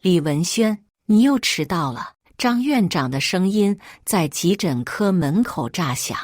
李文轩，你又迟到了。张院长的声音在急诊科门口炸响。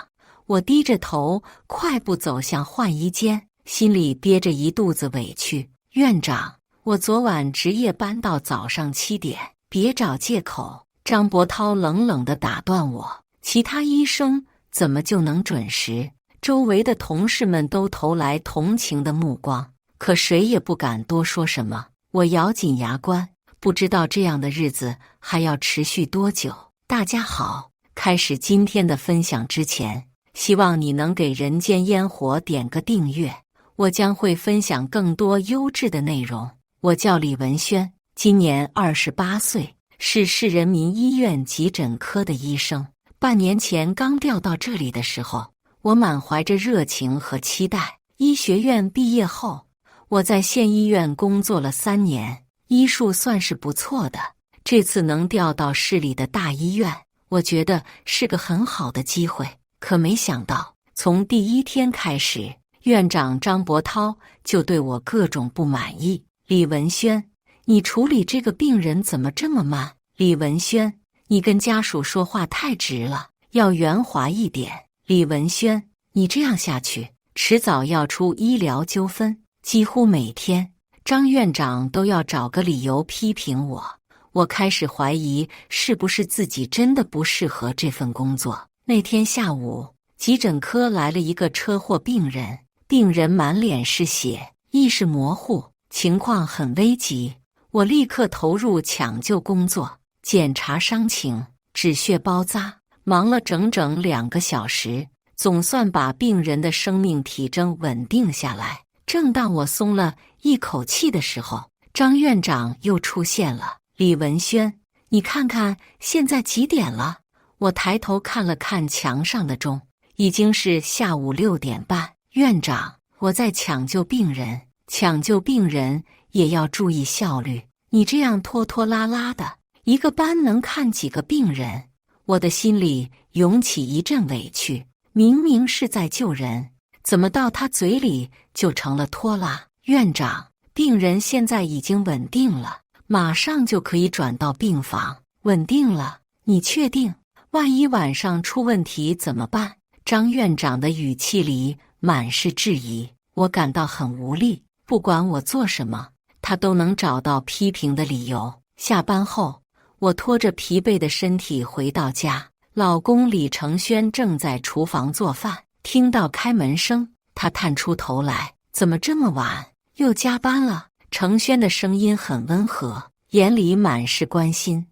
我低着头快步走向换衣间，心里憋着一肚子委屈。院长，我昨晚值夜班到早上7点，别找借口。张伯涛冷冷地打断我，其他医生怎么就能准时？周围的同事们都投来同情的目光，可谁也不敢多说什么。我咬紧牙关，不知道这样的日子还要持续多久。大家好，开始今天的分享之前，希望你能给人间烟火点个订阅，我将会分享更多优质的内容。我叫李文轩，今年28岁，是市人民医院急诊科的医生。半年前刚调到这里的时候，我满怀着热情和期待。医学院毕业后，我在县医院工作了3年，医术算是不错的。这次能调到市里的大医院，我觉得是个很好的机会。可没想到，从第1天开始，院长张伯涛就对我各种不满意。李文轩，你处理这个病人怎么这么慢？李文轩，你跟家属说话太直了，要圆滑一点。李文轩，你这样下去，迟早要出医疗纠纷。几乎每天，张院长都要找个理由批评我。我开始怀疑是不是自己真的不适合这份工作。那天下午，急诊科来了一个车祸病人，病人满脸是血，意识模糊，情况很危急。我立刻投入抢救工作，检查伤情，止血包扎，忙了整整2个小时，总算把病人的生命体征稳定下来。正当我松了一口气的时候，张院长又出现了。李文轩，你看看现在几点了？我抬头看了看墙上的钟，已经是下午6点半。院长，我在抢救病人，抢救病人也要注意效率。你这样拖拖拉拉的，一个班能看几个病人？我的心里涌起一阵委屈，明明是在救人，怎么到他嘴里就成了拖拉？院长，病人现在已经稳定了，马上就可以转到病房。稳定了？你确定？万一晚上出问题怎么办？张院长的语气里满是质疑，我感到很无力。不管我做什么，他都能找到批评的理由。下班后，我拖着疲惫的身体回到家，老公李承轩正在厨房做饭。听到开门声，他探出头来，怎么这么晚？又加班了？承轩的声音很温和，眼里满是关心。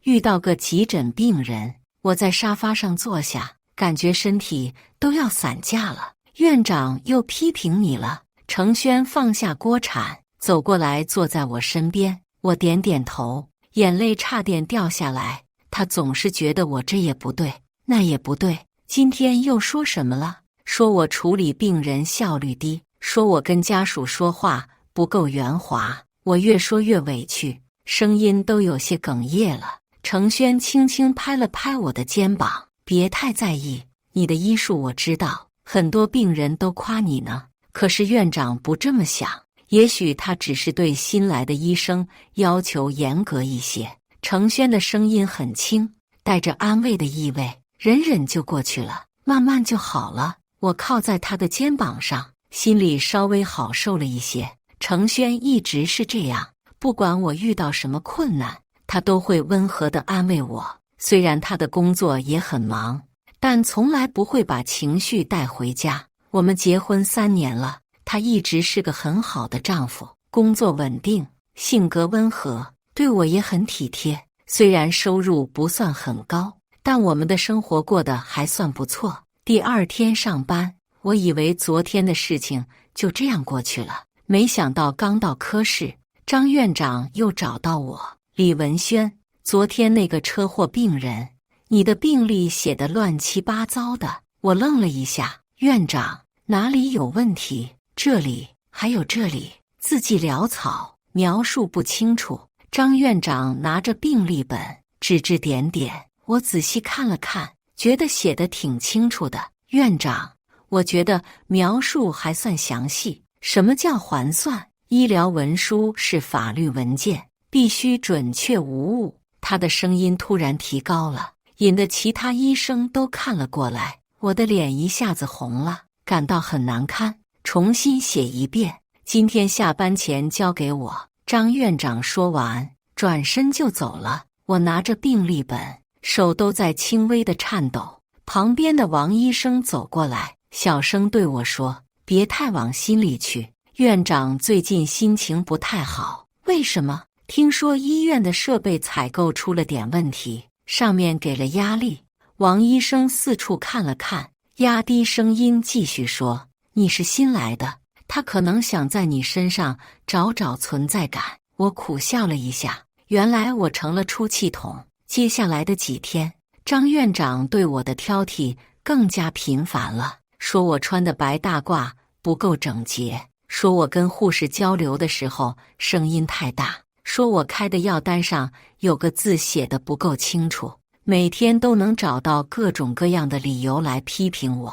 遇到个急诊病人。我在沙发上坐下，感觉身体都要散架了。院长又批评你了。承轩放下锅铲，走过来坐在我身边。我点点头，眼泪差点掉下来。他总是觉得我这也不对，那也不对。今天又说什么了？说我处理病人效率低，说我跟家属说话不够圆滑。我越说越委屈，声音都有些哽咽了。承轩轻轻拍了拍我的肩膀，别太在意，你的医术我知道，很多病人都夸你呢。可是院长不这么想，也许他只是对新来的医生要求严格一些。承轩的声音很轻，带着安慰的意味，忍忍就过去了，慢慢就好了。我靠在他的肩膀上，心里稍微好受了一些。承轩一直是这样，不管我遇到什么困难，他都会温和地安慰我。虽然他的工作也很忙，但从来不会把情绪带回家。我们结婚3年了，他一直是个很好的丈夫，工作稳定，性格温和，对我也很体贴。虽然收入不算很高，但我们的生活过得还算不错。第2天上班，我以为昨天的事情就这样过去了，没想到刚到科室，张院长又找到我。李文轩，昨天那个车祸病人，你的病历写得乱七八糟的。我愣了一下，院长，哪里有问题？这里还有这里，字迹潦草，描述不清楚。张院长拿着病历本，指指点点。我仔细看了看，觉得写得挺清楚的。院长，我觉得描述还算详细。什么叫环算？医疗文书是法律文件，必须准确无误。他的声音突然提高了，引得其他医生都看了过来。我的脸一下子红了，感到很难堪。重新写一遍，今天下班前交给我。张院长说完，转身就走了。我拿着病历本，手都在轻微的颤抖。旁边的王医生走过来，小声对我说：“别太往心里去，院长最近心情不太好。”为什么？听说医院的设备采购出了点问题，上面给了压力。王医生四处看了看，压低声音继续说：“你是新来的，他可能想在你身上找存在感。”我苦笑了一下，原来我成了出气筒。接下来的几天，张院长对我的挑剔更加频繁了，说我穿的白大褂不够整洁，说我跟护士交流的时候声音太大，说我开的药单上有个字写得不够清楚，每天都能找到各种各样的理由来批评我。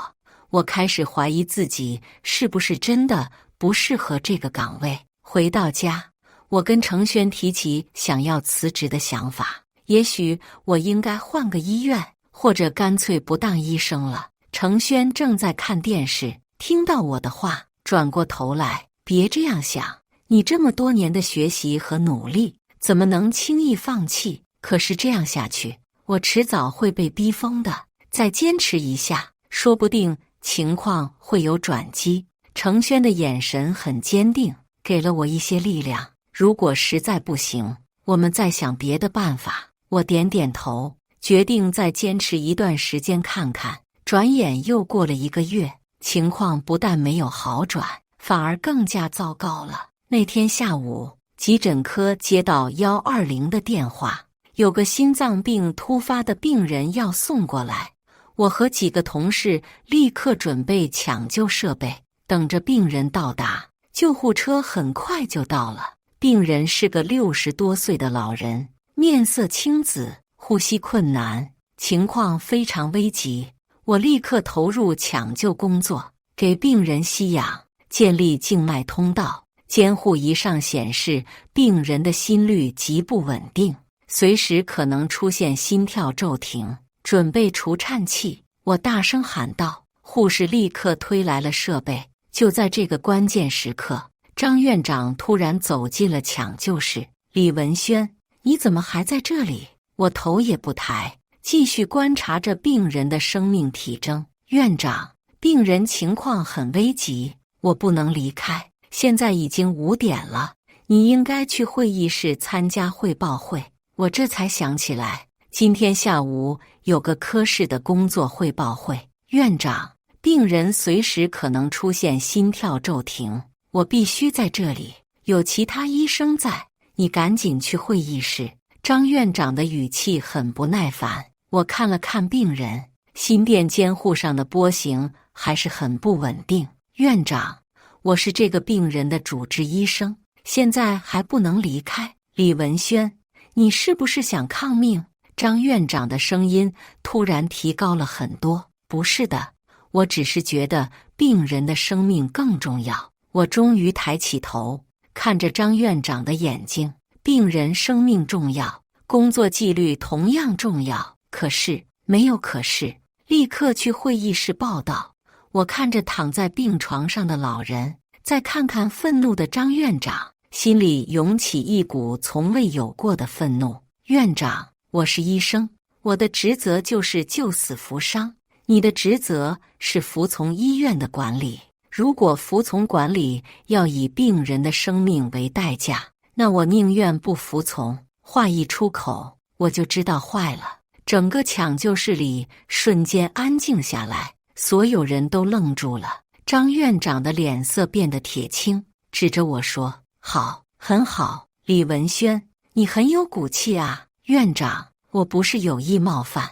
我开始怀疑自己是不是真的不适合这个岗位。回到家，我跟程轩提起想要辞职的想法，也许我应该换个医院，或者干脆不当医生了。程轩正在看电视，听到我的话，转过头来：“别这样想，你这么多年的学习和努力，怎么能轻易放弃？可是这样下去，我迟早会被逼疯的。再坚持一下，说不定情况会有转机。”程轩的眼神很坚定，给了我一些力量。如果实在不行，我们再想别的办法。我点点头，决定再坚持一段时间看看。转眼又过了1个月，情况不但没有好转，反而更加糟糕了。那天下午，急诊科接到120的电话，有个心脏病突发的病人要送过来。我和几个同事立刻准备抢救设备，等着病人到达。救护车很快就到了。病人是个60多岁的老人，面色青紫，呼吸困难，情况非常危急。我立刻投入抢救工作，给病人吸氧，建立静脉通道。监护仪上显示病人的心率极不稳定，随时可能出现心跳骤停，准备除颤器。我大声喊道，护士立刻推来了设备。就在这个关键时刻，张院长突然走进了抢救室。李文轩，你怎么还在这里？我头也不抬，继续观察着病人的生命体征。院长，病人情况很危急，我不能离开。现在已经5点了，你应该去会议室参加汇报会。我这才想起来，今天下午有个科室的工作汇报会。院长，病人随时可能出现心跳骤停，我必须在这里，有其他医生在，你赶紧去会议室。张院长的语气很不耐烦。我看了看病人，心电监护上的波形还是很不稳定。院长，我是这个病人的主治医生，现在还不能离开。李文轩，你是不是想抗命？张院长的声音突然提高了很多。不是的，我只是觉得病人的生命更重要。我终于抬起头，看着张院长的眼睛。病人生命重要，工作纪律同样重要。可是，没有可是，立刻去会议室报道。我看着躺在病床上的老人，再看看愤怒的张院长，心里涌起一股从未有过的愤怒。院长，我是医生，我的职责就是救死扶伤，你的职责是服从医院的管理。如果服从管理要以病人的生命为代价，那我宁愿不服从。话一出口，我就知道坏了。整个抢救室里瞬间安静下来，所有人都愣住了。张院长的脸色变得铁青，指着我说：“好，很好，李文轩，你很有骨气啊。”院长，我不是有意冒犯，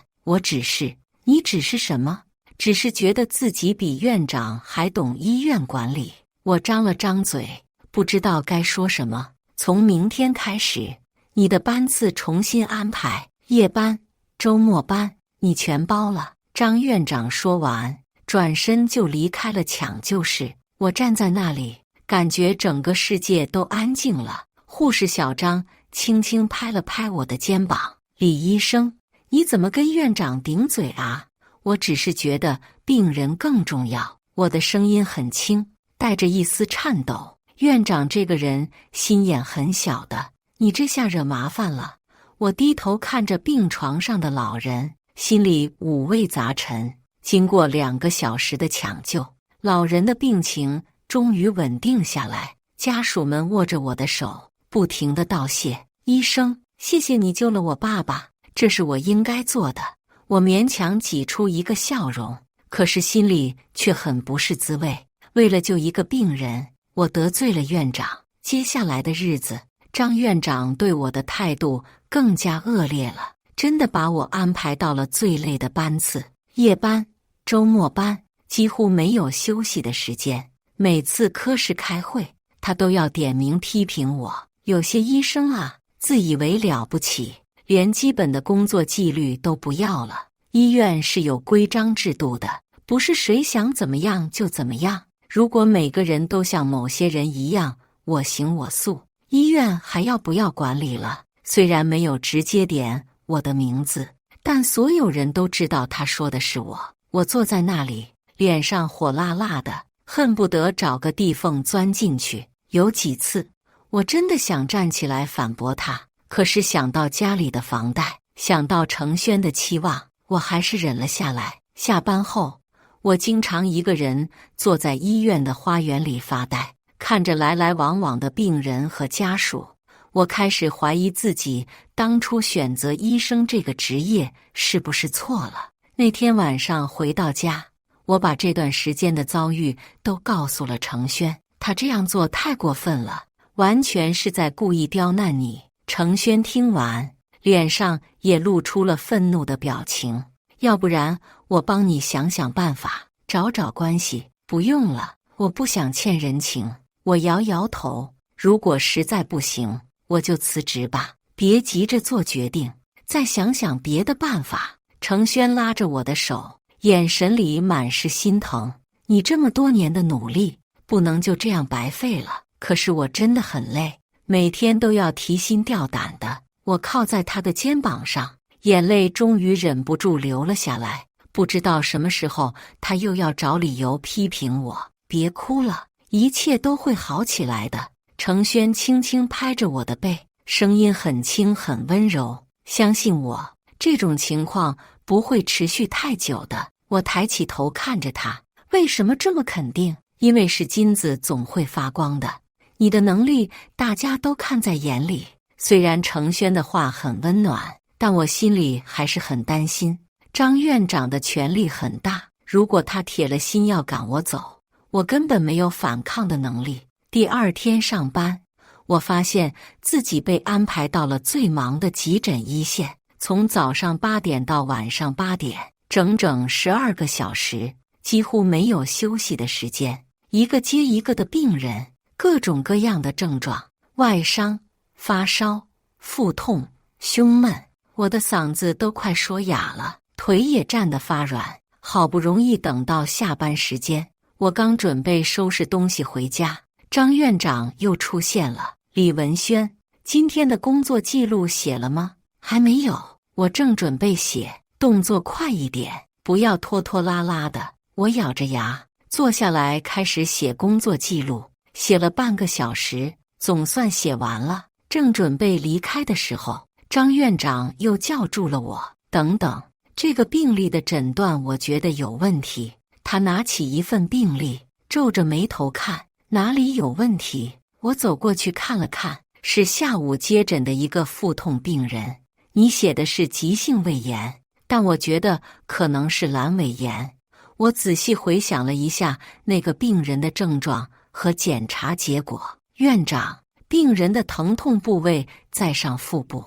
你只是什么？只是觉得自己比院长还懂医院管理。我张了张嘴，不知道该说什么。从明天开始，你的班次重新安排，夜班、周末班你全包了。张院长说完，转身就离开了抢救室。我站在那里，感觉整个世界都安静了。护士小张轻轻拍了拍我的肩膀：“李医生，你怎么跟院长顶嘴啊？我只是觉得病人更重要。”我的声音很轻，带着一丝颤抖。院长这个人心眼很小的，你这下惹麻烦了。我低头看着病床上的老人，心里五味杂陈。经过2个小时的抢救，老人的病情终于稳定下来。家属们握着我的手，不停地道谢：“医生，谢谢你救了我爸爸，这是我应该做的。”我勉强挤出一个笑容，可是心里却很不是滋味。为了救一个病人，我得罪了院长。接下来的日子，张院长对我的态度更加恶劣了，真的把我安排到了最累的班次，夜班、周末班，几乎没有休息的时间。每次科室开会，他都要点名批评我。有些医生啊，自以为了不起，连基本的工作纪律都不要了。医院是有规章制度的，不是谁想怎么样就怎么样。如果每个人都像某些人一样我行我素，医院还要不要管理了？虽然没有直接点我的名字，但所有人都知道他说的是我。我坐在那里，脸上火辣辣的，恨不得找个地缝钻进去。有几次，我真的想站起来反驳他，可是想到家里的房贷，想到程轩的期望，我还是忍了下来。下班后，我经常一个人坐在医院的花园里发呆，看着来来往往的病人和家属。我开始怀疑自己当初选择医生这个职业是不是错了。那天晚上回到家，我把这段时间的遭遇都告诉了程轩，他这样做太过分了，完全是在故意刁难你。程轩听完，脸上也露出了愤怒的表情。要不然我帮你想想办法，找找关系。不用了，我不想欠人情。我摇摇头，如果实在不行，我就辞职吧，别急着做决定，再想想别的办法。程轩拉着我的手，眼神里满是心疼。你这么多年的努力，不能就这样白费了。可是我真的很累，每天都要提心吊胆的。我靠在他的肩膀上，眼泪终于忍不住流了下来。不知道什么时候他又要找理由批评我。别哭了，一切都会好起来的。程轩轻轻拍着我的背，声音很轻很温柔。相信我，这种情况不会持续太久的。我抬起头看着他，为什么这么肯定？因为是金子总会发光的，你的能力大家都看在眼里。虽然程轩的话很温暖，但我心里还是很担心。张院长的权力很大，如果他铁了心要赶我走，我根本没有反抗的能力。第二天上班，我发现自己被安排到了最忙的急诊一线，从早上8点到晚上8点，整整12个小时，几乎没有休息的时间。一个接一个的病人，各种各样的症状，外伤、发烧、腹痛、胸闷，我的嗓子都快说哑了，腿也站得发软。好不容易等到下班时间，我刚准备收拾东西回家，张院长又出现了。李文轩，今天的工作记录写了吗？还没有，我正准备写，动作快一点，不要拖拖拉拉的。我咬着牙坐下来开始写工作记录，写了半个小时，总算写完了。正准备离开的时候，张院长又叫住了我，等等，这个病例的诊断我觉得有问题。他拿起一份病历，皱着眉头看，哪里有问题？我走过去看了看，是下午接诊的一个腹痛病人。你写的是急性胃炎，但我觉得可能是阑尾炎。我仔细回想了一下那个病人的症状和检查结果。院长，病人的疼痛部位在上腹部，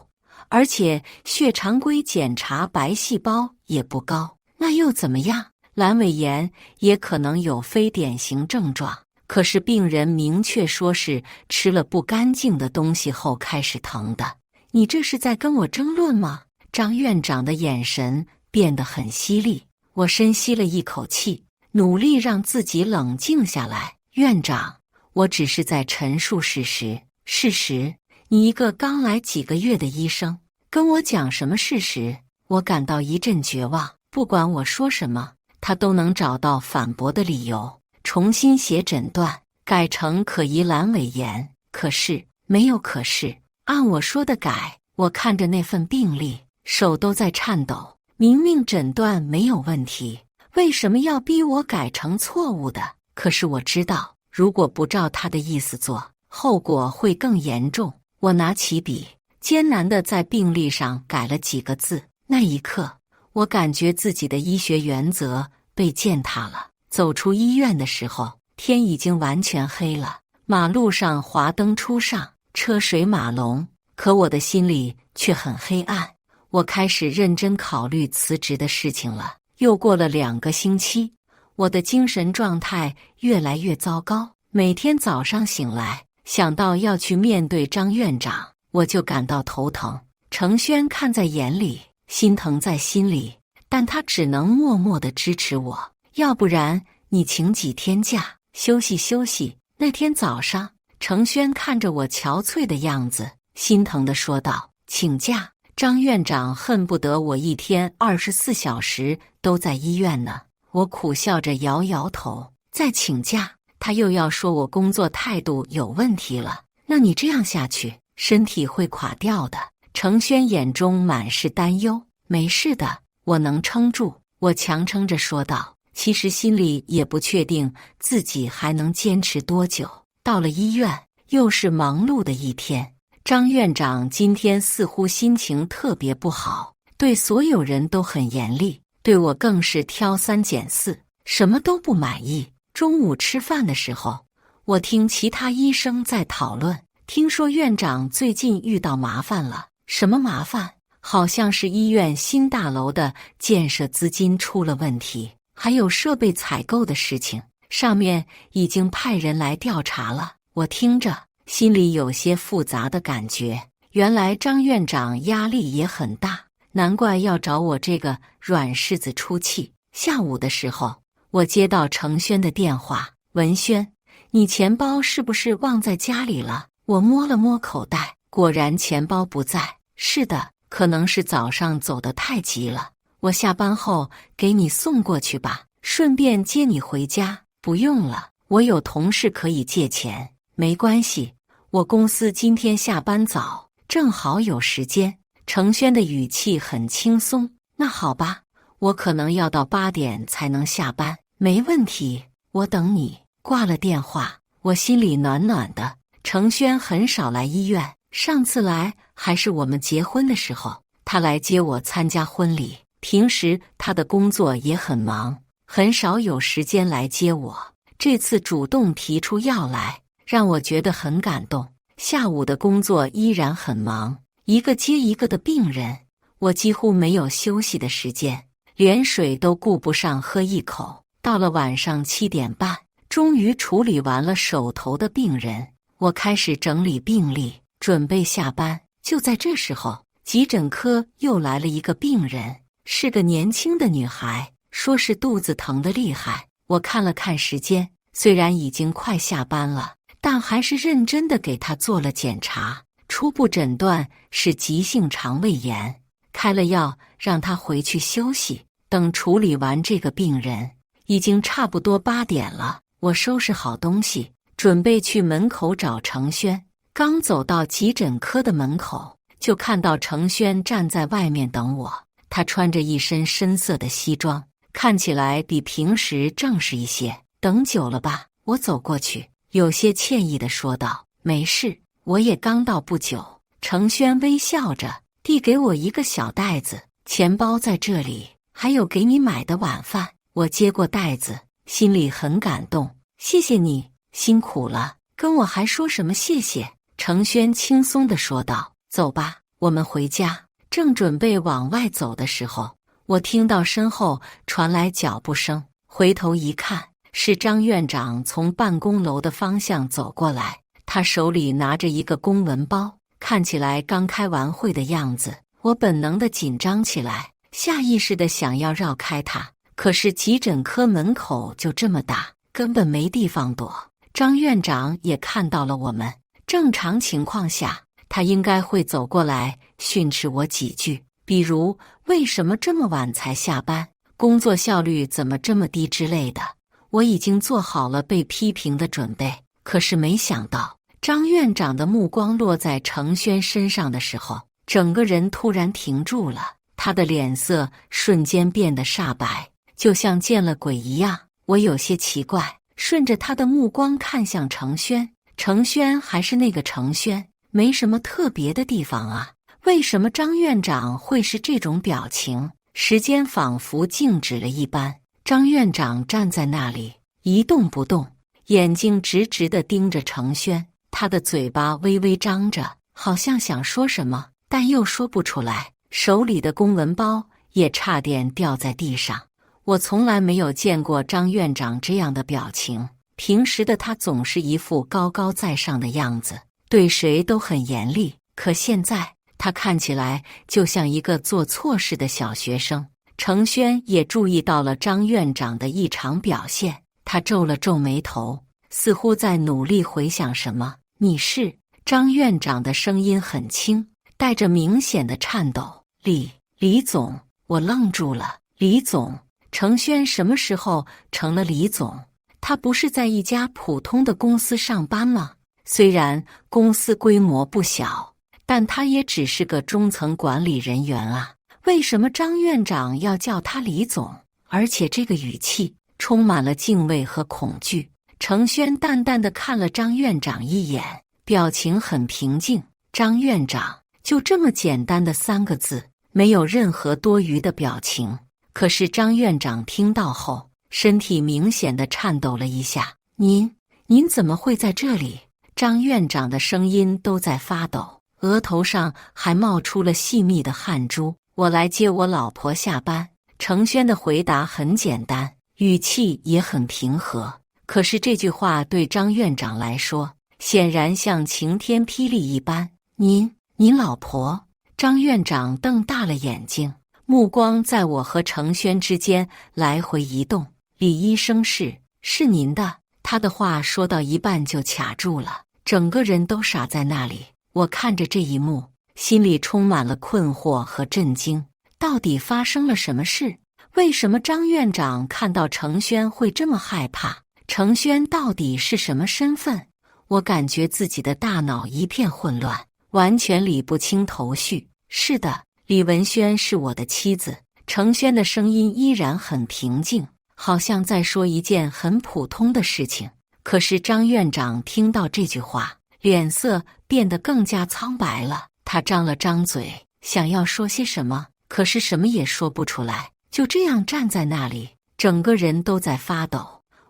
而且血常规检查白细胞也不高，那又怎么样？阑尾炎也可能有非典型症状，可是病人明确说是吃了不干净的东西后开始疼的。你这是在跟我争论吗？张院长的眼神变得很犀利。我深吸了一口气，努力让自己冷静下来。院长，我只是在陈述事实。事实，你一个刚来几个月的医生，跟我讲什么事实？我感到一阵绝望。不管我说什么，他都能找到反驳的理由，重新写诊断，改成可疑阑尾炎。可是没有可是，按我说的改。我看着那份病历，手都在颤抖。明明诊断没有问题，为什么要逼我改成错误的？可是我知道，如果不照他的意思做，后果会更严重。我拿起笔，艰难地在病历上改了几个字。那一刻，我感觉自己的医学原则被践踏了。走出医院的时候，天已经完全黑了，马路上华灯初上，车水马龙，可我的心里却很黑暗。我开始认真考虑辞职的事情了。又过了2个星期，我的精神状态越来越糟糕。每天早上醒来，想到要去面对张院长，我就感到头疼。程轩看在眼里，心疼在心里，但他只能默默地支持我。要不然你请几天假，休息休息。那天早上，程轩看着我憔悴的样子，心疼地说道：请假？张院长恨不得我一天24小时都在医院呢。我苦笑着摇摇头，再请假，他又要说我工作态度有问题了。那你这样下去，身体会垮掉的。程轩眼中满是担忧。没事的，我能撑住。我强撑着说道，其实心里也不确定自己还能坚持多久。到了医院，又是忙碌的一天。张院长今天似乎心情特别不好，对所有人都很严厉，对我更是挑三拣四，什么都不满意。中午吃饭的时候，我听其他医生在讨论，听说院长最近遇到麻烦了。什么麻烦？好像是医院新大楼的建设资金出了问题，还有设备采购的事情，上面已经派人来调查了。我听着心里有些复杂的感觉，原来张院长压力也很大，难怪要找我这个软柿子出气。下午的时候，我接到程轩的电话：文轩，你钱包是不是忘在家里了？我摸了摸口袋，果然钱包不在。是的，可能是早上走得太急了，我下班后给你送过去吧，顺便接你回家。不用了，我有同事可以借钱。没关系，我公司今天下班早，正好有时间。程轩的语气很轻松。那好吧，我可能要到8点才能下班。没问题，我等你。挂了电话，我心里暖暖的。程轩很少来医院，上次来还是我们结婚的时候，他来接我参加婚礼。平时他的工作也很忙，很少有时间来接我。这次主动提出要来，让我觉得很感动。下午的工作依然很忙，一个接一个的病人，我几乎没有休息的时间，连水都顾不上喝一口。到了晚上7点半，终于处理完了手头的病人，我开始整理病历，准备下班。就在这时候，急诊科又来了一个病人，是个年轻的女孩，说是肚子疼得厉害。我看了看时间，虽然已经快下班了，但还是认真地给她做了检查。初步诊断是急性肠胃炎，开了药让她回去休息。等处理完这个病人，已经差不多8点了。我收拾好东西，准备去门口找程轩。刚走到急诊科的门口，就看到程轩站在外面等我。他穿着一身深色的西装，看起来比平时正式一些。等久了吧？我走过去，有些歉意地说道：没事，我也刚到不久。程轩微笑着递给我一个小袋子，钱包在这里，还有给你买的晚饭。我接过袋子，心里很感动。谢谢你，辛苦了，跟我还说什么谢谢？程轩轻松地说道。走吧，我们回家。正准备往外走的时候，我听到身后传来脚步声，回头一看，是张院长从办公楼的方向走过来。他手里拿着一个公文包，看起来刚开完会的样子。我本能地紧张起来，下意识地想要绕开他，可是急诊科门口就这么大，根本没地方躲。张院长也看到了我们，正常情况下他应该会走过来训斥我几句，比如为什么这么晚才下班，工作效率怎么这么低之类的。我已经做好了被批评的准备，可是没想到张院长的目光落在程轩身上的时候，整个人突然停住了，他的脸色瞬间变得煞白，就像见了鬼一样。我有些奇怪，顺着他的目光看向程轩，程轩还是那个程轩，没什么特别的地方啊。为什么张院长会是这种表情？时间仿佛静止了一般，张院长站在那里一动不动，眼睛直直地盯着程轩，他的嘴巴微微张着，好像想说什么，但又说不出来，手里的公文包也差点掉在地上。我从来没有见过张院长这样的表情，平时的他总是一副高高在上的样子，对谁都很严厉，可现在他看起来就像一个做错事的小学生。程轩也注意到了张院长的异常表现，他皱了皱眉头，似乎在努力回想什么。你是？张院长的声音很轻，带着明显的颤抖。李总。我愣住了。李总？程轩什么时候成了李总？他不是在一家普通的公司上班吗？虽然公司规模不小，但他也只是个中层管理人员啊。为什么张院长要叫他李总？而且这个语气充满了敬畏和恐惧。程轩淡淡地看了张院长一眼，表情很平静。张院长，就这么简单的3个字，没有任何多余的表情。可是张院长听到后，身体明显地颤抖了一下。您怎么会在这里？张院长的声音都在发抖，额头上还冒出了细密的汗珠。我来接我老婆下班。程轩的回答很简单，语气也很平和。可是这句话对张院长来说，显然像晴天霹雳一般。您老婆？张院长瞪大了眼睛，目光在我和程轩之间来回移动。李医生是您的。他的话说到一半就卡住了，整个人都傻在那里。我看着这一幕，心里充满了困惑和震惊。到底发生了什么事？为什么张院长看到程轩会这么害怕？程轩到底是什么身份？我感觉自己的大脑一片混乱，完全理不清头绪。是的，李文轩是我的妻子。程轩的声音依然很平静，好像在说一件很普通的事情。可是张院长听到这句话，脸色变得更加苍白了。他张了张嘴，想要说些什么，可是什么也说不出来，就这样站在那里，整个人都在发抖。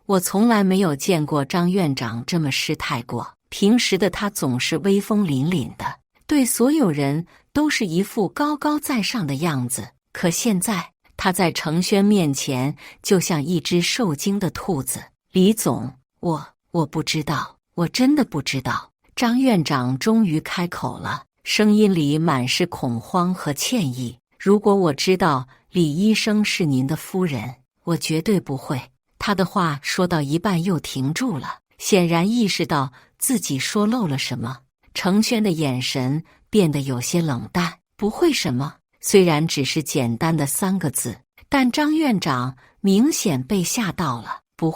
我从来没有见过张院长这么失态过，平时的他总是威风凛凛的，对所有人都是一副高高在上的样子。可现在他在程轩面前就像一只受惊的兔子。李总，我不知道，我真的不知道。张院长终于开口了，声音里满是恐慌和歉意。如果我知道李医生是您的夫人，我绝对不会。他的话说到一半又停住了，显然意识到自己说漏了什么。程轩的眼神变得有些冷淡。不会什么？虽然只是简单的3个字，但张院长明显被吓到了。不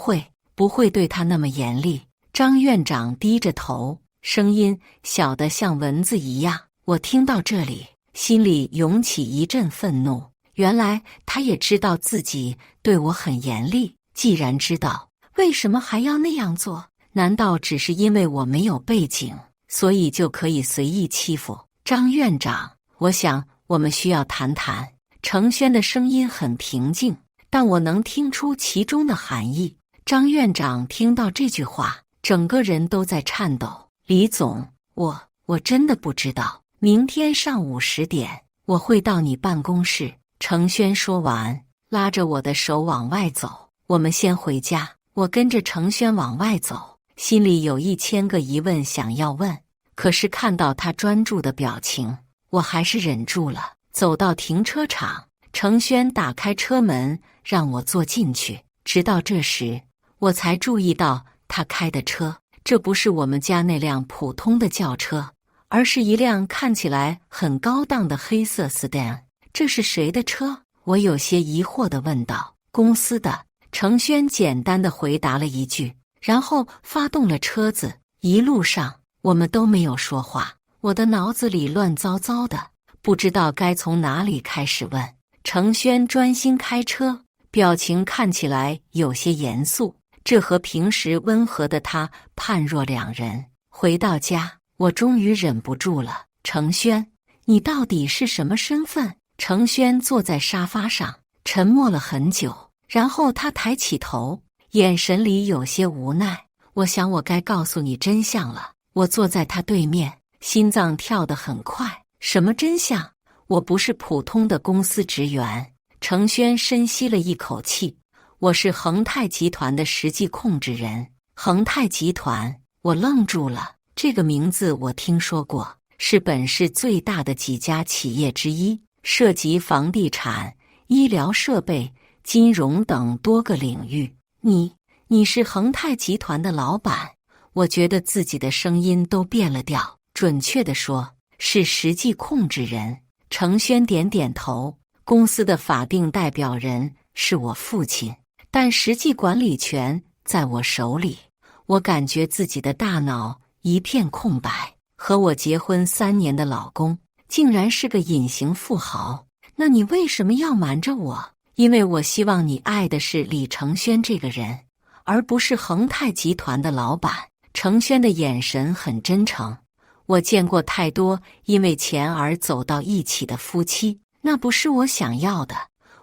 会对他那么严厉。张院长低着头，声音小得像蚊子一样。我听到这里，心里涌起一阵愤怒。原来他也知道自己对我很严厉，既然知道，为什么还要那样做？难道只是因为我没有背景，所以就可以随意欺负？张院长，我想我们需要谈谈。程轩的声音很平静，但我能听出其中的含义。张院长听到这句话，整个人都在颤抖。李总，我真的不知道。明天上午10点，我会到你办公室。程轩说完，拉着我的手往外走。我们先回家。我跟着程轩往外走，心里有1000个疑问想要问，可是看到他专注的表情，我还是忍住了。走到停车场，程轩打开车门让我坐进去。直到这时，我才注意到他开的车，这不是我们家那辆普通的轿车，而是一辆看起来很高档的黑色 sedan。这是谁的车？我有些疑惑地问道。公司的。程轩简单地回答了一句，然后发动了车子。一路上我们都没有说话，我的脑子里乱糟糟的，不知道该从哪里开始问。程轩专心开车，表情看起来有些严肃，这和平时温和的他判若两人。回到家，我终于忍不住了。程轩，你到底是什么身份？程轩坐在沙发上，沉默了很久，然后他抬起头，眼神里有些无奈。我想我该告诉你真相了。我坐在他对面，心脏跳得很快。什么真相？我不是普通的公司职员。程轩深吸了一口气，我是恒泰集团的实际控制人。恒泰集团，我愣住了。这个名字我听说过，是本市最大的几家企业之一，涉及房地产、医疗设备、金融等多个领域。你是恒泰集团的老板？我觉得自己的声音都变了调。准确地说，是实际控制人。程轩点点头。公司的法定代表人是我父亲，但实际管理权在我手里。我感觉自己的大脑一片空白。和我结婚3年的老公竟然是个隐形富豪。那你为什么要瞒着我？因为我希望你爱的是李程轩这个人，而不是恒泰集团的老板。程轩的眼神很真诚。我见过太多因为钱而走到一起的夫妻，那不是我想要的。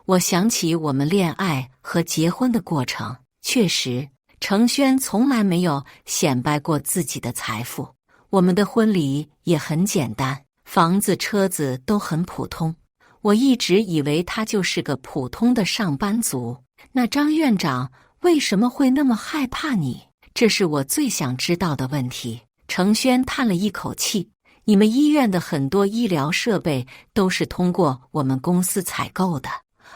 我想起我们恋爱和结婚的过程，确实，程轩从来没有显摆过自己的财富。我们的婚礼也很简单，房子、车子都很普通。我一直以为他就是个普通的上班族。那张院长为什么会那么害怕你？这是我最想知道的问题。程轩叹了一口气，你们医院的很多医疗设备都是通过我们公司采购的，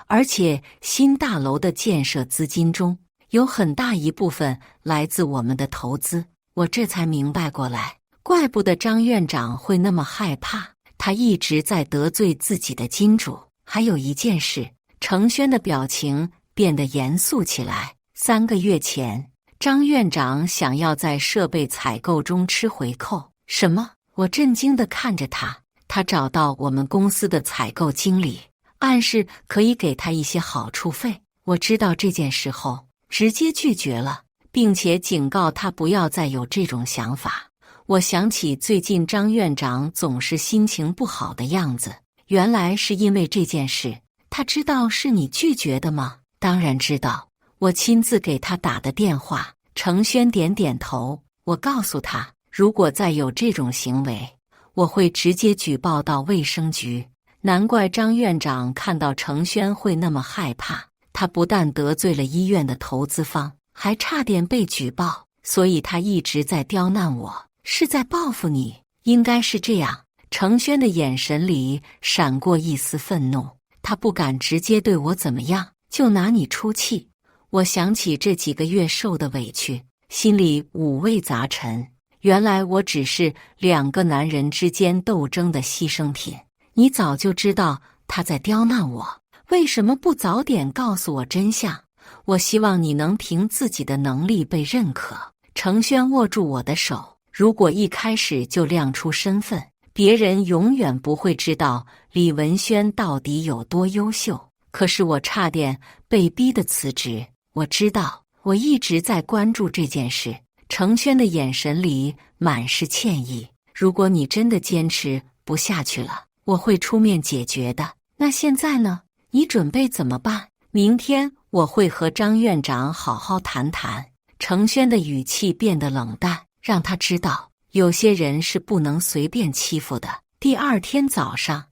而且新大楼的建设资金中有很大一部分来自我们的投资。我这才明白过来，怪不得张院长会那么害怕，他一直在得罪自己的金主。还有一件事，程轩的表情变得严肃起来。3个月前，张院长想要在设备采购中吃回扣。什么？我震惊地看着他。他找到我们公司的采购经理，暗示可以给他一些好处费。我知道这件事后，直接拒绝了，并且警告他不要再有这种想法。我想起最近张院长总是心情不好的样子，原来是因为这件事。他知道是你拒绝的吗？当然知道，我亲自给他打的电话。程轩点点头。我告诉他，如果再有这种行为，我会直接举报到卫生局。难怪张院长看到程轩会那么害怕，他不但得罪了医院的投资方，还差点被举报，所以他一直在刁难我，是在报复你。应该是这样。程轩的眼神里闪过一丝愤怒，他不敢直接对我怎么样，就拿你出气。我想起这几个月受的委屈，心里五味杂陈。原来我只是2个男人之间斗争的牺牲品。你早就知道他在刁难我，为什么不早点告诉我真相？我希望你能凭自己的能力被认可。程轩握住我的手，如果一开始就亮出身份，别人永远不会知道李文轩到底有多优秀。可是我差点被逼得辞职。我知道，我一直在关注这件事。程轩的眼神里满是歉意。如果你真的坚持不下去了，我会出面解决的。那现在呢？你准备怎么办？明天我会和张院长好好谈谈。程轩的语气变得冷淡，让他知道有些人是不能随便欺负的。第2天早上，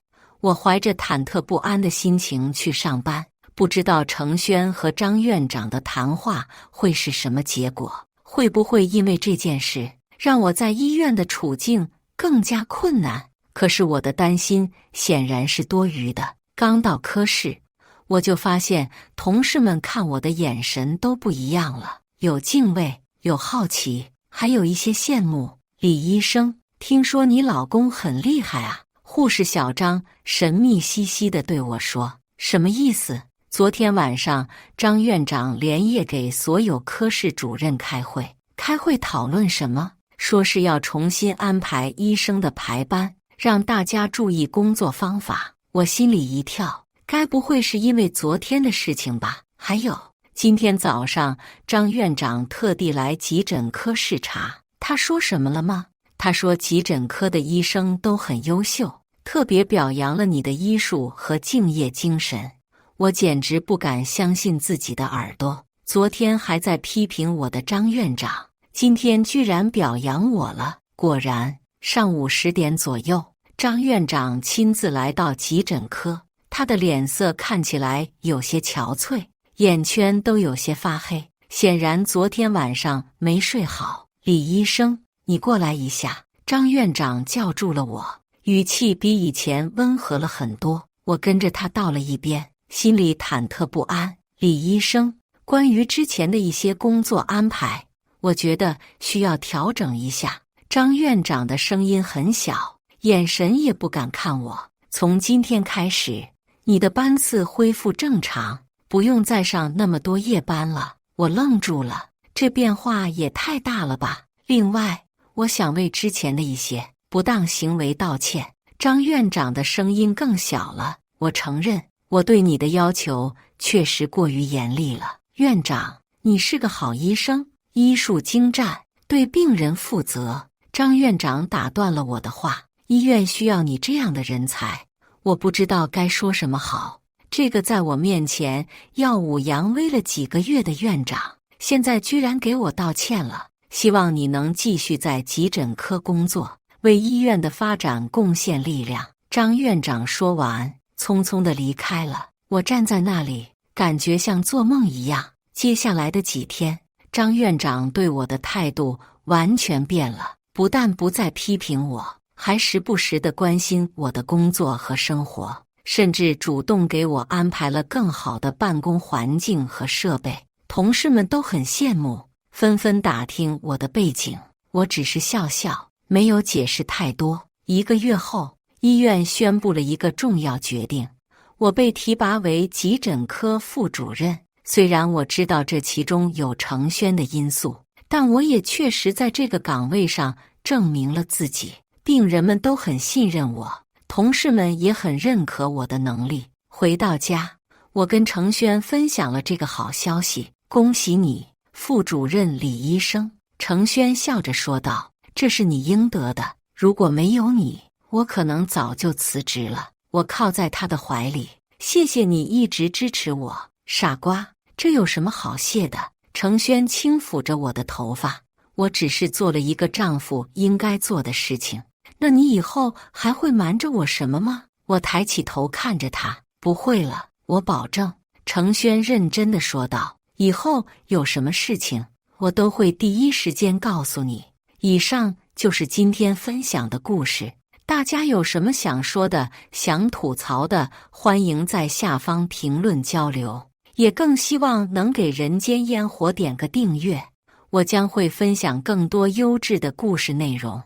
我怀着忐忑不安的心情去上班。不知道程轩和张院长的谈话会是什么结果，会不会因为这件事让我在医院的处境更加困难？可是我的担心显然是多余的。刚到科室，我就发现同事们看我的眼神都不一样了，有敬畏，有好奇，还有一些羡慕。李医生，听说你老公很厉害啊。护士小张神秘兮兮地对我说：“什么意思？”昨天晚上，张院长连夜给所有科室主任开会讨论什么？说是要重新安排医生的排班，让大家注意工作方法。我心里一跳，该不会是因为昨天的事情吧？还有，今天早上张院长特地来急诊科视察，他说什么了吗？他说急诊科的医生都很优秀，特别表扬了你的医术和敬业精神。我简直不敢相信自己的耳朵，昨天还在批评我的张院长，今天居然表扬我了。果然，上午10点左右，张院长亲自来到急诊科，他的脸色看起来有些憔悴，眼圈都有些发黑，显然昨天晚上没睡好。李医生，你过来一下。张院长叫住了我，语气比以前温和了很多。我跟着他到了一边，心里忐忑不安。李医生，关于之前的一些工作安排，我觉得需要调整一下。张院长的声音很小，眼神也不敢看我。从今天开始，你的班次恢复正常，不用再上那么多夜班了。我愣住了，这变化也太大了吧。另外，我想为之前的一些不当行为道歉。张院长的声音更小了。我承认，我对你的要求确实过于严厉了。院长，你是个好医生，医术精湛，对病人负责。张院长打断了我的话，医院需要你这样的人才。我不知道该说什么好。这个在我面前耀武扬威了几个月的院长，现在居然给我道歉了。希望你能继续在急诊科工作，为医院的发展贡献力量。张院长说完，匆匆地离开了。我站在那里，感觉像做梦一样。接下来的几天，张院长对我的态度完全变了，不但不再批评我，还时不时地关心我的工作和生活，甚至主动给我安排了更好的办公环境和设备。同事们都很羡慕，纷纷打听我的背景。我只是笑笑，没有解释太多。1个月后，医院宣布了一个重要决定，我被提拔为急诊科副主任。虽然我知道这其中有程轩的因素，但我也确实在这个岗位上证明了自己。病人们都很信任我，同事们也很认可我的能力。回到家，我跟程轩分享了这个好消息：恭喜你，副主任李医生。程轩笑着说道：“这是你应得的，如果没有你，我可能早就辞职了。”我靠在他的怀里，谢谢你一直支持我。傻瓜，这有什么好谢的？程轩轻抚着我的头发，我只是做了一个丈夫应该做的事情。那你以后还会瞒着我什么吗？我抬起头看着他，不会了，我保证。程轩认真地说道，以后有什么事情，我都会第一时间告诉你。以上就是今天分享的故事。大家有什么想说的、想吐槽的，欢迎在下方评论交流，也更希望能给人间烟火点个订阅，我将会分享更多优质的故事内容。